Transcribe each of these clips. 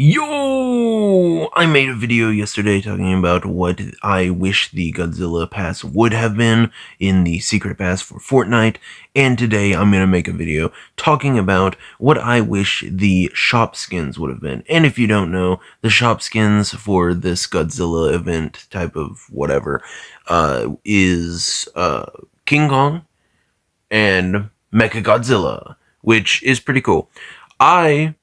Yo! I made a video yesterday talking about what I wish the Godzilla pass would have been in the secret pass for Fortnite, and today I'm gonna make a video talking about what I wish the shop skins would have been. And if you don't know, the shop skins for this Godzilla event type of whatever is King Kong and Mechagodzilla, which is pretty cool. I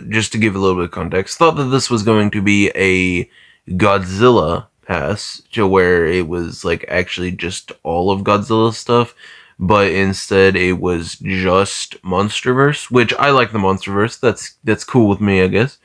just to give a little bit of context, thought that this was going to be a Godzilla pass to where it was like actually just all of Godzilla's stuff, but instead it was just Monsterverse, which I like the Monsterverse. That's cool with me, I guess.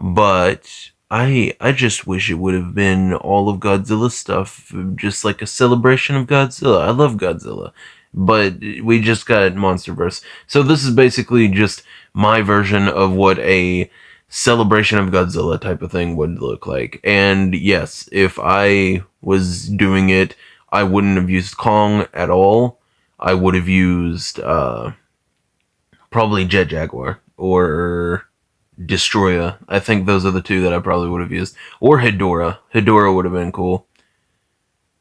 But I just wish it would have been all of Godzilla's stuff, just like a celebration of Godzilla. I love Godzilla, but we just got Monsterverse. So this is basically just my version of what a celebration of Godzilla type of thing would look like. And yes, if I was doing it, I wouldn't have used Kong at all. I would have used probably Jet Jaguar or Destroyer. I think those are the two that I probably would have used. Or Hedorah. Hedorah would have been cool.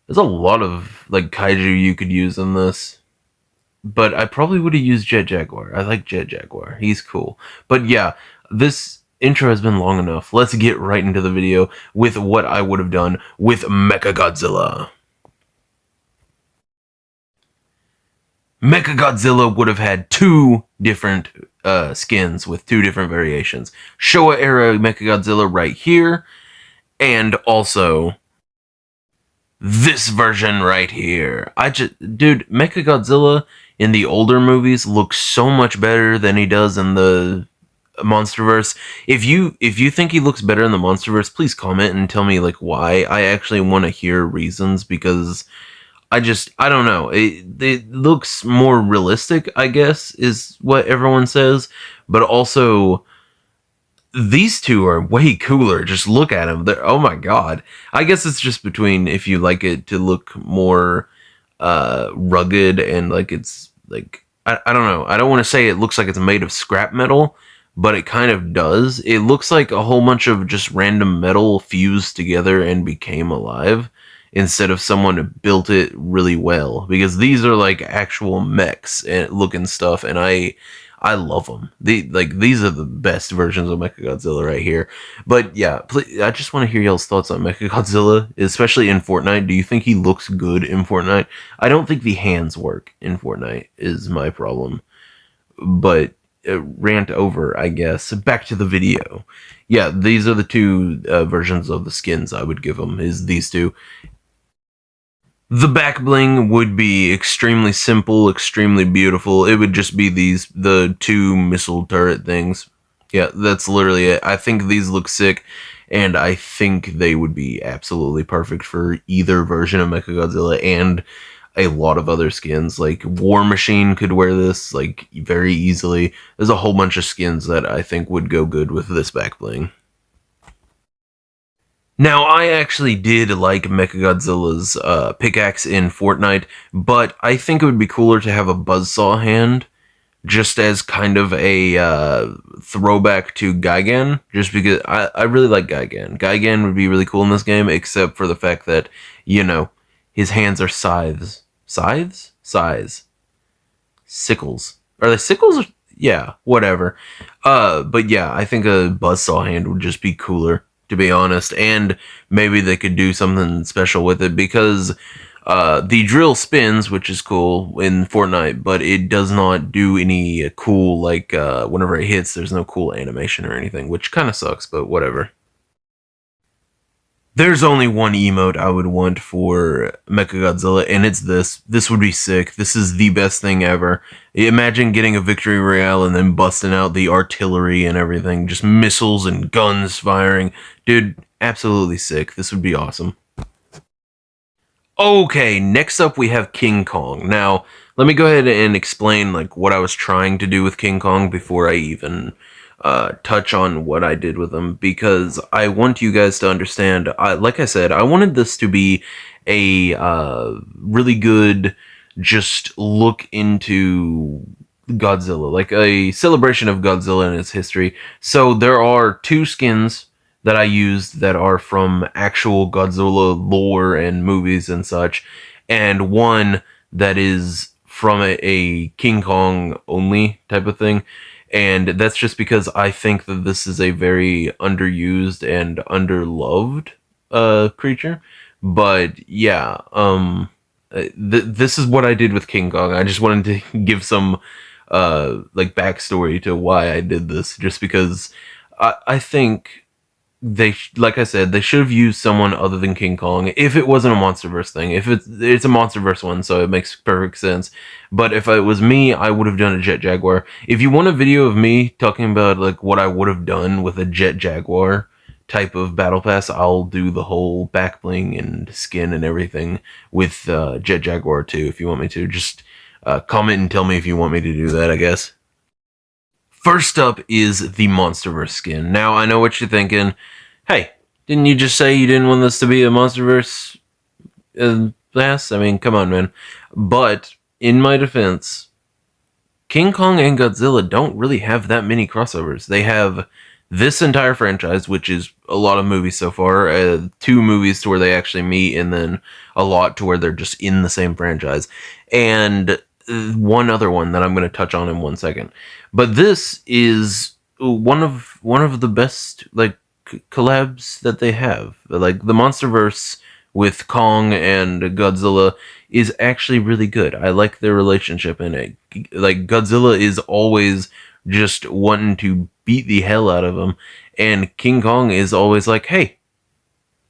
There's a lot of like kaiju you could use in this. But I probably would have used Jet Jaguar. I like Jet Jaguar. He's cool. But yeah, this intro has been long enough. Let's get right into the video with what I would have done with Mechagodzilla. Mechagodzilla would have had two different skins with two different variations. Showa era Mechagodzilla right here, and also this version right here. Dude, Mechagodzilla in the older movies looks so much better than he does in the Monsterverse. If you think he looks better in the Monsterverse, please comment and tell me like why. I actually want to hear reasons, because I don't know. It looks more realistic, I guess, is what everyone says, but also these two are way cooler. Just look at them. Oh my god. I guess it's just between if you like it to look more rugged and like it's like I don't know. I don't want to say it looks like it's made of scrap metal, but it kind of does. It looks like a whole bunch of just random metal fused together and became alive instead of someone who built it really well, because these are like actual mechs and looking stuff, and I love them. These are the best versions of Mechagodzilla right here. But yeah, please, I just want to hear y'all's thoughts on Mechagodzilla, especially in Fortnite. Do you think he looks good in Fortnite? I don't think the hands work in Fortnite is my problem. But rant over, I guess. Back to the video. Yeah, these are the two versions of the skins I would give them, is these two. The back bling would be extremely simple, extremely beautiful. It would just be the two missile turret things. Yeah, that's literally it. I think these look sick, and I think they would be absolutely perfect for either version of Mechagodzilla and a lot of other skins. Like War Machine could wear this like very easily. There's a whole bunch of skins that I think would go good with this back bling. Now, I actually did like Mechagodzilla's pickaxe in Fortnite, but I think it would be cooler to have a buzzsaw hand, just as kind of a throwback to Gigan, just because I really like Gigan. Gigan would be really cool in this game, except for the fact that, you know, his hands are scythes. Scythes? Scythes. Sickles. Are they sickles? Yeah, whatever. But yeah, I think a buzzsaw hand would just be cooler, to be honest, and maybe they could do something special with it, because the drill spins, which is cool in Fortnite, but it does not do any cool, like, whenever it hits, there's no cool animation or anything, which kind of sucks, but whatever. There's only one emote I would want for Mechagodzilla, and it's this. This would be sick. This is the best thing ever. Imagine getting a victory royale and then busting out the artillery and everything. Just missiles and guns firing. Dude, absolutely sick. This would be awesome. Okay, next up we have King Kong. Now, let me go ahead and explain like what I was trying to do with King Kong before I even touch on what I did with him, because I want you guys to understand, like I said, I wanted this to be a really good just look into Godzilla, like a celebration of Godzilla and its history. So there are two skins that I used that are from actual Godzilla lore and movies and such, and one that is from a King Kong only type of thing. And that's just because I think that this is a very underused and underloved creature. But yeah, this is what I did with King Kong. I just wanted to give some like backstory to why I did this, just because I think like I said, they should have used someone other than King Kong if it wasn't a MonsterVerse thing. If it's a MonsterVerse one, so it makes perfect sense. But if it was me, I would have done a Jet Jaguar. If you want a video of me talking about like what I would have done with a Jet Jaguar type of battle pass, I'll do the whole back bling and skin and everything with Jet Jaguar too. If you want me to, just comment and tell me if you want me to do that, I guess. First up is the MonsterVerse skin. Now, I know what you're thinking. Hey, didn't you just say you didn't want this to be a MonsterVerse pass? I mean, come on, man. But, in my defense, King Kong and Godzilla don't really have that many crossovers. They have this entire franchise, which is a lot of movies so far, 2 movies to where they actually meet, and then a lot to where they're just in the same franchise. And one other one that I'm going to touch on in 1 second. But this is one of the best like collabs that they have. Like the MonsterVerse with Kong and Godzilla is actually really good. I like their relationship in it. Like Godzilla is always just wanting to beat the hell out of him, and King Kong is always like, "Hey,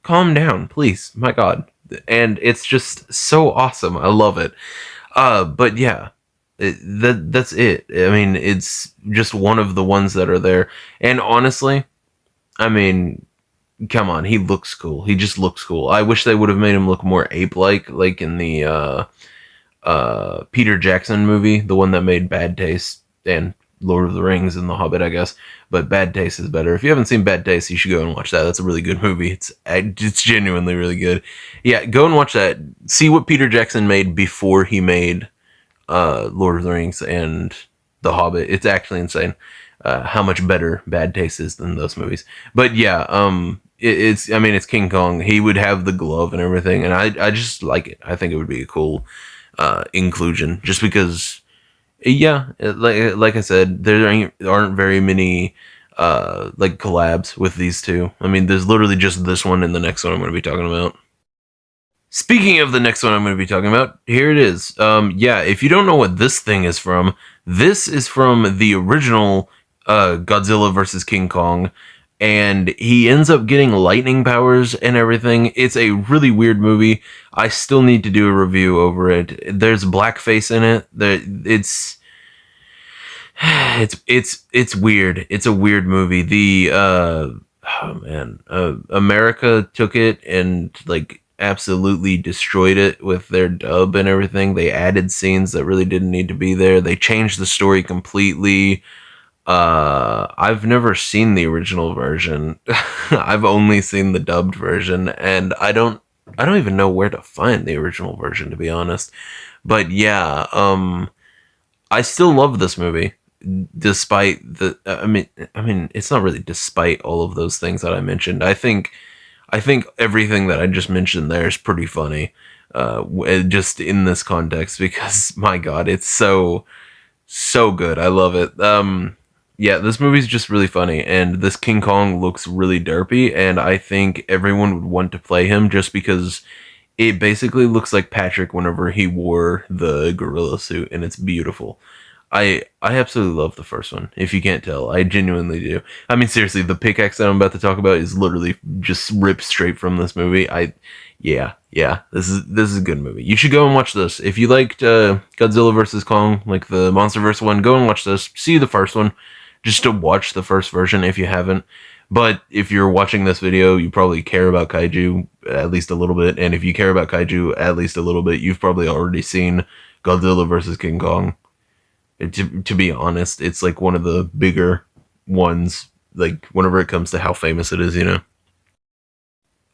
calm down, please. My God." And it's just so awesome. I love it. But yeah, that's it. I mean, it's just one of the ones that are there. And honestly, I mean, come on, he looks cool. He just looks cool. I wish they would have made him look more ape-like, like in the Peter Jackson movie, the one that made Bad Taste and Lord of the Rings and The Hobbit, I guess. But Bad Taste is better. If you haven't seen Bad Taste, you should go and watch that. That's a really good movie. It's genuinely really good. Yeah, go and watch that. See what Peter Jackson made before he made Lord of the Rings and The Hobbit. It's actually insane how much better Bad Taste is than those movies. But yeah, it's I mean it's King Kong. He would have the glove and everything, and I just like it. I think it would be a cool inclusion, just because. Yeah, like I said, there aren't very many like collabs with these two. I mean, there's literally just this one and the next one I'm going to be talking about. Speaking of the next one I'm going to be talking about, here it is. Yeah, if you don't know what this thing is from, this is from the original Godzilla versus King Kong, and he ends up getting lightning powers and everything. It's a really weird movie. I still need to do a review over it. There's blackface in it. It's weird. It's a weird movie. America took it and like absolutely destroyed it with their dub and everything. They added scenes that really didn't need to be there. They changed the story completely. I've never seen the original version. I've only seen the dubbed version, and I don't even know where to find the original version, to be honest. But yeah, I still love this movie despite the I mean it's not really despite all of those things that I mentioned. I think everything that I just mentioned there is pretty funny, just in this context, because my God, it's so good. I love it. Yeah, this movie's just really funny, and this King Kong looks really derpy, and I think everyone would want to play him just because it basically looks like Patrick whenever he wore the gorilla suit, and it's beautiful. I absolutely love the first one. If you can't tell, I genuinely do. I mean, seriously, the pickaxe that I'm about to talk about is literally just ripped straight from this movie. Yeah, this is a good movie. You should go and watch this. If you liked Godzilla versus Kong, like the MonsterVerse one, go and watch this. See the first one, just to watch the first version if you haven't. But if you're watching this video, you probably care about kaiju at least a little bit, and if you care about kaiju at least a little bit, you've probably already seen Godzilla versus King Kong. To be honest, it's like one of the bigger ones, like whenever it comes to how famous it is, you know?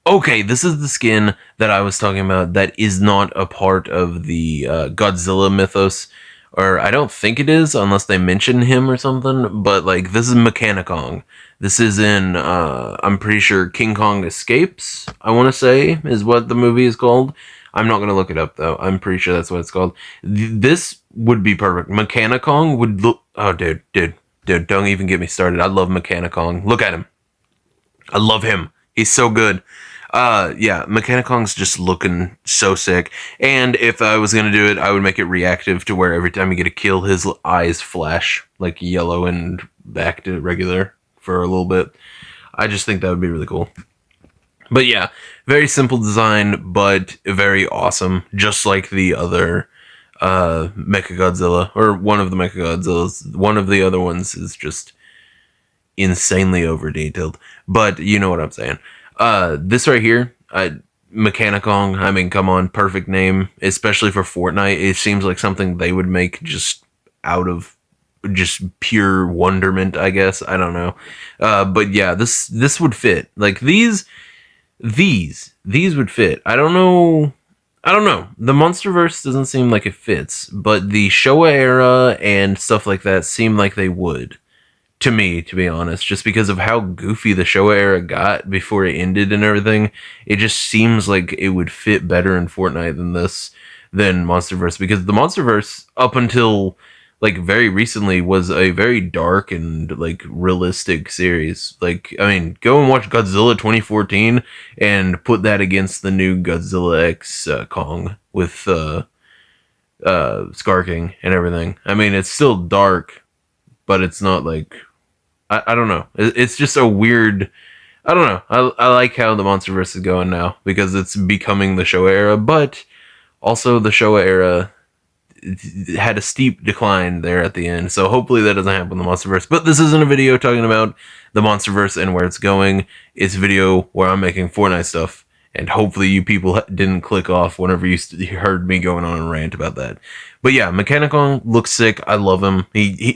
Okay, this is the skin that I was talking about that is not a part of the Godzilla mythos. or I don't think it is unless they mention him or something. But like this is Mechanicong. This is in I'm pretty sure King Kong Escapes. I want to say is what the movie is called. I'm not gonna look it up though. I'm pretty sure that's what it's called. This would be perfect. Mechanicong would look. Oh, dude, don't even get me started. I love Mechanicong. Look at him. I love him. He's so good. Yeah, Mechanicong's just looking so sick. And if I was gonna do it, I would make it reactive to where every time you get a kill, his eyes flash like yellow and back to regular for a little bit. I just think that would be really cool. But yeah, very simple design, but very awesome. Just like the other Mechagodzilla, or one of the Mechagodzillas. One of the other ones is just insanely over detailed. But you know what I'm saying. This right here, Mechanicong, I mean, come on, perfect name, especially for Fortnite. It seems like something they would make just out of just pure wonderment, I guess. I don't know. But yeah, this would fit. Like these would fit. I don't know. The MonsterVerse doesn't seem like it fits, but the Showa era and stuff like that seem like they would. To me, to be honest, just because of how goofy the Showa era got before it ended and everything, it just seems like it would fit better in Fortnite than MonsterVerse, because the MonsterVerse up until like very recently was a very dark and like realistic series. Like, I mean, go and watch Godzilla 2014 and put that against the new Godzilla X Kong with Scar King and everything. I mean, it's still dark, but it's not like I don't know. It's just a weird. I don't know. I like how the MonsterVerse is going now because it's becoming the Showa era, but also the Showa era had a steep decline there at the end. So hopefully that doesn't happen in the MonsterVerse. But this isn't a video talking about the MonsterVerse and where it's going. It's a video where I'm making Fortnite stuff. And hopefully you people didn't click off whenever you heard me going on a rant about that. But yeah, Mechanicon looks sick. I love him.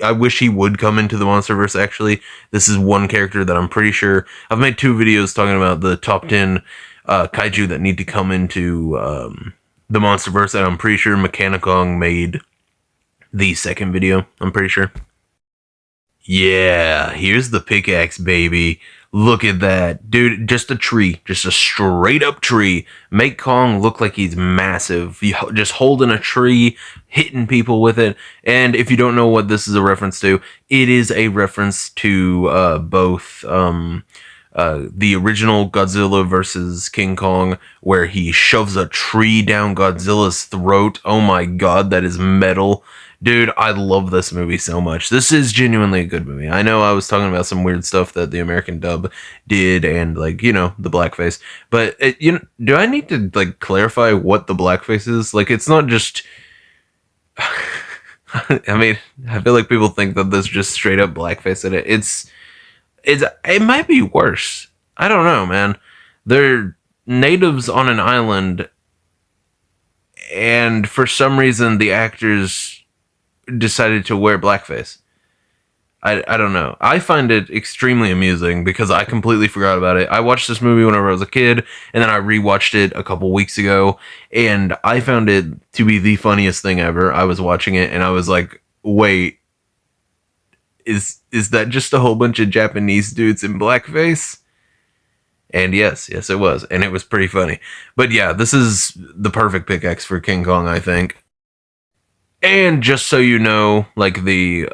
I wish he would come into the MonsterVerse, actually. This is one character that I'm pretty sure... I've made 2 videos talking about the top 10 kaiju that need to come into the MonsterVerse, and I'm pretty sure Mechanicon made the second video. I'm pretty sure. Yeah, here's the pickaxe, baby. Look at that. Dude, just a tree. Just a straight up tree. Make Kong look like he's massive. Just holding a tree, hitting people with it. And if you don't know what this is a reference to, it is a reference to both the original Godzilla versus King Kong, where he shoves a tree down Godzilla's throat. Oh my god, that is metal. Dude, I love this movie so much. This is genuinely a good movie. I know I was talking about some weird stuff that the American dub did and, like, you know, the blackface. But, do I need to, like, clarify what the blackface is? Like, it's not just... I mean, I feel like people think that there's just straight up blackface in it. It might be worse. I don't know, man. They're natives on an island, and for some reason the actors decided to wear blackface. I don't know. I find it extremely amusing because I completely forgot about it. I watched this movie whenever I was a kid, and then I rewatched it a couple weeks ago, and I found it to be the funniest thing ever. I was watching it, and I was like, wait, is that just a whole bunch of Japanese dudes in blackface? And yes, it was. And it was pretty funny. But yeah, this is the perfect pickaxe for King Kong, I think. And just so you know, like the,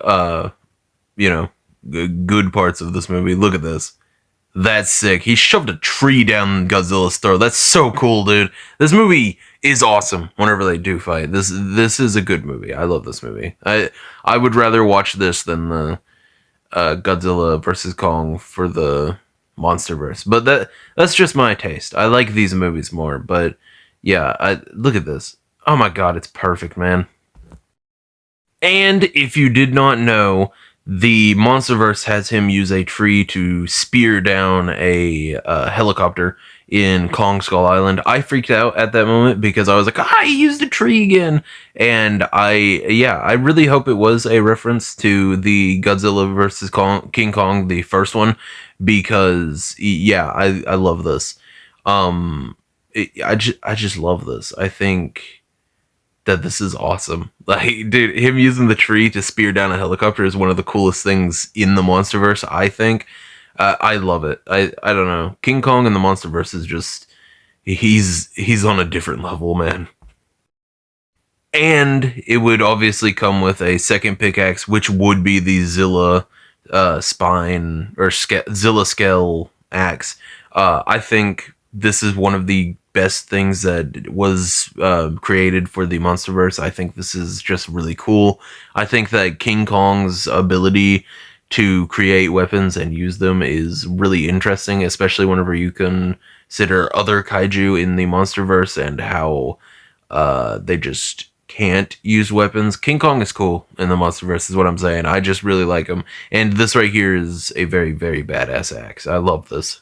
good parts of this movie, look at this. That's sick. He shoved a tree down Godzilla's throat. That's so cool, dude. This movie is awesome whenever they do fight. This is a good movie. I love this movie. I would rather watch this than the Godzilla versus Kong for the MonsterVerse. But that's just my taste. I like these movies more. But yeah, look at this. Oh my god, it's perfect, man. And if you did not know, the MonsterVerse has him use a tree to spear down a helicopter in Kong Skull Island. I freaked out at that moment because I was like, he used a tree again. And I really hope it was a reference to the Godzilla versus King Kong, the first one, because I love this. I just love this. I think that this is awesome. Like, dude, him using the tree to spear down a helicopter is one of the coolest things in the MonsterVerse. I think. I love it. I don't know. King Kong in the MonsterVerse is just he's on a different level, man. And it would obviously come with a second pickaxe, which would be the Zilla spine or Zilla scale axe. I think this is one of the best things that was created for the MonsterVerse. I think this is just really cool. I think that King Kong's ability to create weapons and use them is really interesting, especially whenever you consider other kaiju in the MonsterVerse and how they just can't use weapons. King Kong is cool in the MonsterVerse, is what I'm saying. I just really like him, and this right here is a very, very badass axe. I love this.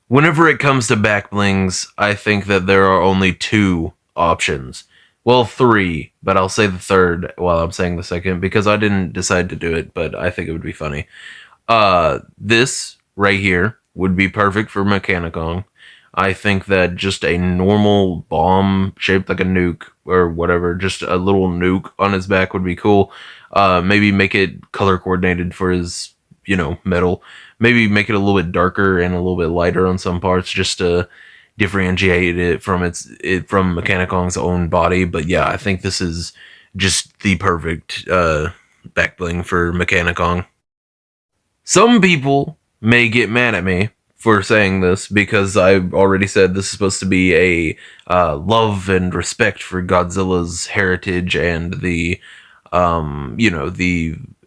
Whenever it comes to back blings, I think that there are only two options. Well, three, but I'll say the third while I'm saying the second because I didn't decide to do it, but I think it would be funny. This right here would be perfect for Mechanicon. I think that just a normal bomb shaped like a nuke or whatever, just a little nuke on his back would be cool. Maybe make it color coordinated for his, metal. Maybe make it a little bit darker and a little bit lighter on some parts, just to differentiate it from from Mechanicon's own body. But yeah, I think this is just the perfect back bling for Mechanicon. Some people may get mad at me for saying this because I've already said this is supposed to be a love and respect for Godzilla's heritage and the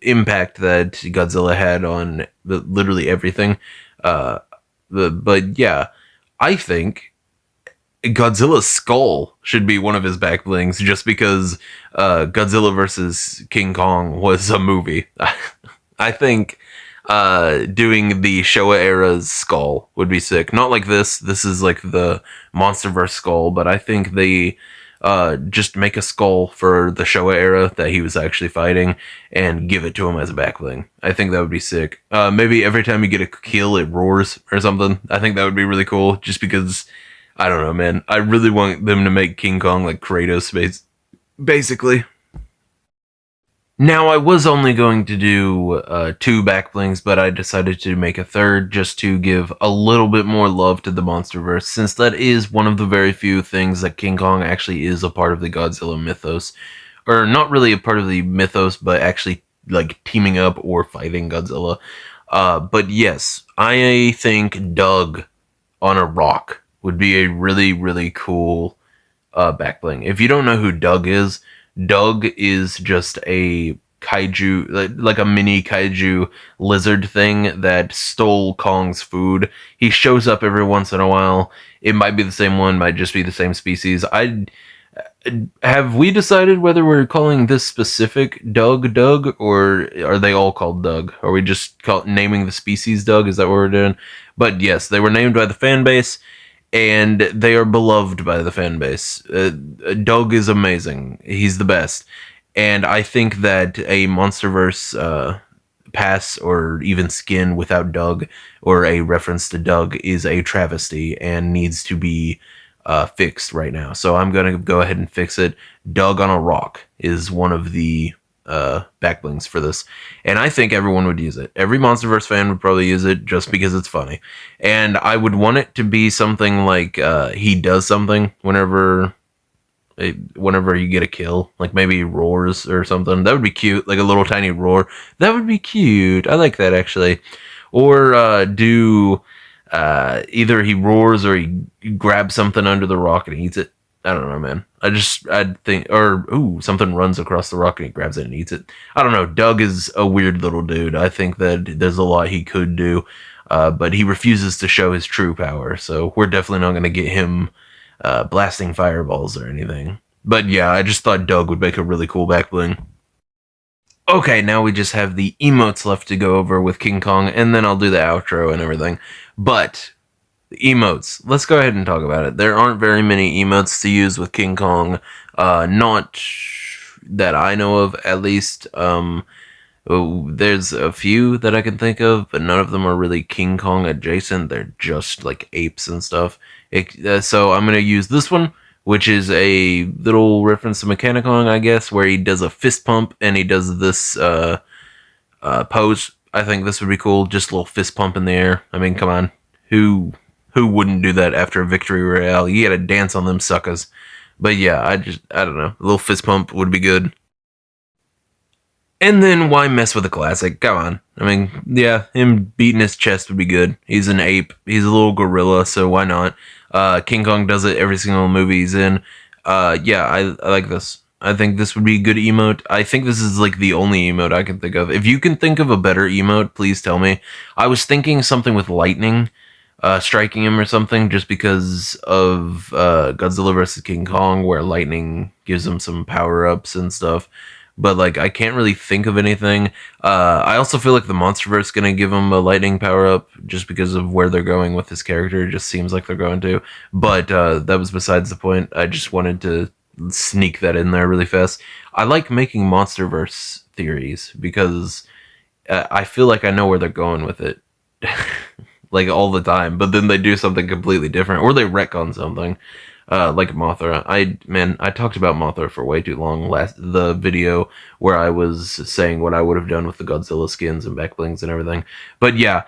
impact that Godzilla had on literally everything. But yeah, I think Godzilla's skull should be one of his back blings just because Godzilla versus King Kong was a movie. I think doing the Showa era's skull would be sick. Not like this. This is like the MonsterVerse skull, but I think they just make a skull for the Showa era that he was actually fighting and give it to him as a back bling. I think that would be sick. Maybe every time you get a kill, it roars or something. I think that would be really cool just because, I don't know, man. I really want them to make King Kong like Kratos, basically. Now, I was only going to do two back blings, but I decided to make a third just to give a little bit more love to the MonsterVerse, since that is one of the very few things that King Kong actually is a part of the Godzilla mythos. Or not really a part of the mythos, but actually like teaming up or fighting Godzilla. But yes, I think Doug on a rock would be a really, really cool back bling. If you don't know who Doug is just a kaiju, like a mini kaiju lizard thing that stole Kong's food. He shows up every once in a while. It might be the same one, might just be the same species. Have we decided whether we're calling this specific Doug, or are they all called Doug? Are we just naming the species Doug? Is that what we're doing? But yes, they were named by the fan base, and they are beloved by the fan base. Doug is amazing. He's the best. And I think that a MonsterVerse pass or even skin without Doug or a reference to Doug is a travesty and needs to be fixed right now. So I'm going to go ahead and fix it. Doug on a rock is one of the backlinks for this, and I think everyone would use it. Every MonsterVerse fan would probably use it just because it's funny, and I would want it to be something like he does something whenever you get a kill, like maybe he roars or something. That would be cute, like a little tiny roar. That would be cute. I like that actually. Or do either he roars or he grabs something under the rock and eats it. I don't know, man. I'd think, or something runs across the rock and he grabs it and eats it. I don't know. Doug is a weird little dude. I think that there's a lot he could do, but he refuses to show his true power. So we're definitely not going to get him blasting fireballs or anything. But yeah, I just thought Doug would make a really cool back bling. Okay, now we just have the emotes left to go over with King Kong, and then I'll do the outro and everything. But the emotes. Let's go ahead and talk about it. There aren't very many emotes to use with King Kong. Not that I know of, at least. There's a few that I can think of, but none of them are really King Kong adjacent. They're just like apes and stuff. So I'm going to use this one, which is a little reference to Mechanicon, I guess, where he does a fist pump and he does this pose. I think this would be cool. Just a little fist pump in the air. I mean, come on, who wouldn't do that after a victory royale? You gotta dance on them suckers. But yeah, I don't know. A little fist pump would be good. And then why mess with a classic? Come on. I mean, yeah, him beating his chest would be good. He's an ape. He's a little gorilla, so why not? King Kong does it every single movie he's in. Yeah, I like this. I think this would be a good emote. I think this is like the only emote I can think of. If you can think of a better emote, please tell me. I was thinking something with lightning striking him or something, just because of Godzilla vs. King Kong, where lightning gives him some power ups and stuff. But like, I can't really think of anything. I also feel like the MonsterVerse is gonna give him a lightning power up, just because of where they're going with his character. It just seems like they're going to. But that was besides the point. I just wanted to sneak that in there really fast. I like making MonsterVerse theories because I feel like I know where they're going with it. Like all the time, but then they do something completely different, or they wreck on something, like Mothra. I talked about Mothra for way too long the video where I was saying what I would have done with the Godzilla skins and back blings and everything. But yeah,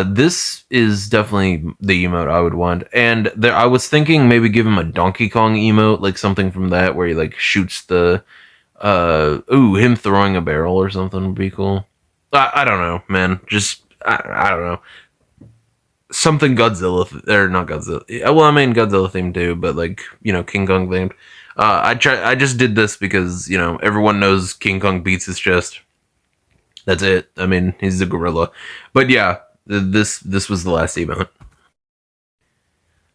this is definitely the emote I would want, and there I was thinking maybe give him a Donkey Kong emote, like something from that where he like shoots the him throwing a barrel or something would be cool. I don't know, man. Just I don't know, something Godzilla or not Godzilla. Well, I mean Godzilla themed too, but like, you know, King Kong themed. I just did this because, you know, everyone knows King Kong beats his chest. That's it. I mean, he's a gorilla. But yeah, this was the last emote.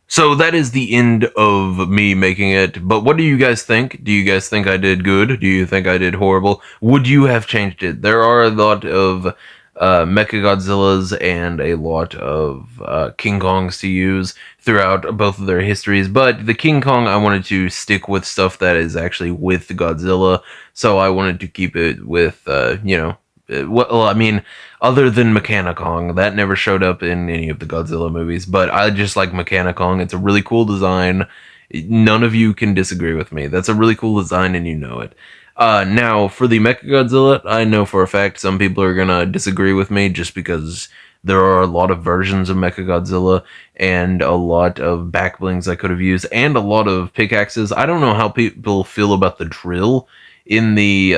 So that is the end of me making it. But what do you guys think? Do you guys think I did good? Do you think I did horrible? Would you have changed it? There are a lot of Mechagodzillas and a lot of King Kongs to use throughout both of their histories. But the King Kong, I wanted to stick with stuff that is actually with Godzilla. So I wanted to keep it with, you know, well, I mean, other than Mechanicon, that never showed up in any of the Godzilla movies, but I just like Mechanicon. It's a really cool design. None of you can disagree with me. That's a really cool design, and you know it. Now, for the Mechagodzilla, I know for a fact some people are gonna disagree with me just because there are a lot of versions of Mechagodzilla and a lot of back blings I could have used, and a lot of pickaxes. I don't know how people feel about the drill in the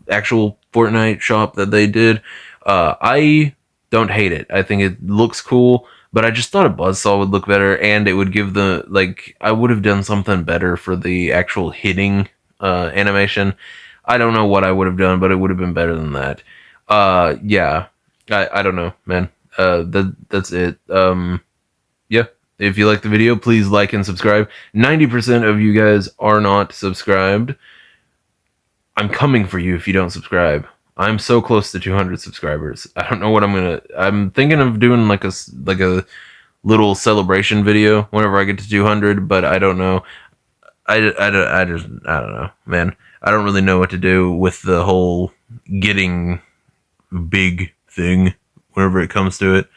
actual Fortnite shop that they did. I don't hate it. I think it looks cool, but I just thought a buzzsaw would look better, and it would give the, like, I would have done something better for the actual hitting animation. I don't know what I would have done, but it would have been better than that. Yeah, I don't know, man. That's it. Yeah. If you like the video, please like and subscribe. 90% of you guys are not subscribed. I'm coming for you if you don't subscribe. I'm so close to 200 subscribers. I don't know what I'm thinking of doing like a little celebration video whenever I get to 200, but I don't know. I don't know, man. I don't really know what to do with the whole getting big thing whenever it comes to it.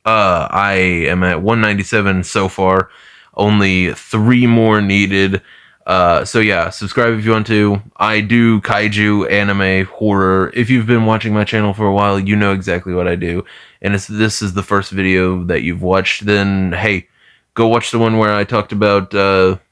I am at 197 so far. Only 3 more needed. So yeah, subscribe if you want to. I do kaiju, anime, horror. If you've been watching my channel for a while, you know exactly what I do. And if this is the first video that you've watched, then hey, go watch the one where I talked about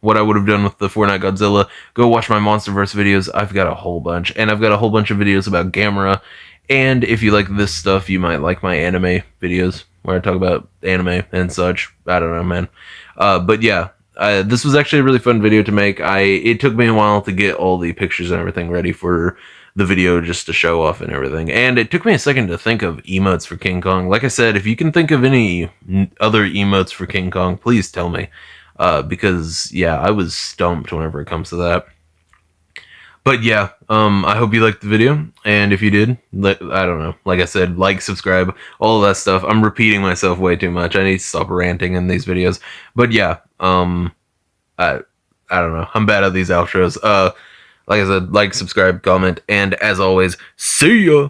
what I would have done with the Fortnite Godzilla. Go watch my MonsterVerse videos. I've got a whole bunch. And I've got a whole bunch of videos about Gamera. And if you like this stuff, you might like my anime videos where I talk about anime and such. I don't know, man. But yeah, this was actually a really fun video to make. It took me a while to get all the pictures and everything ready for the video just to show off and everything. And it took me a second to think of emotes for King Kong. Like I said, if you can think of any other emotes for King Kong, please tell me. Because, yeah, I was stumped whenever it comes to that. But yeah, I hope you liked the video, and if you did, I don't know, like I said, like, subscribe, all of that stuff. I'm repeating myself way too much. I need to stop ranting in these videos. But yeah, I don't know, I'm bad at these outros. Like I said, like, subscribe, comment, and as always, see ya!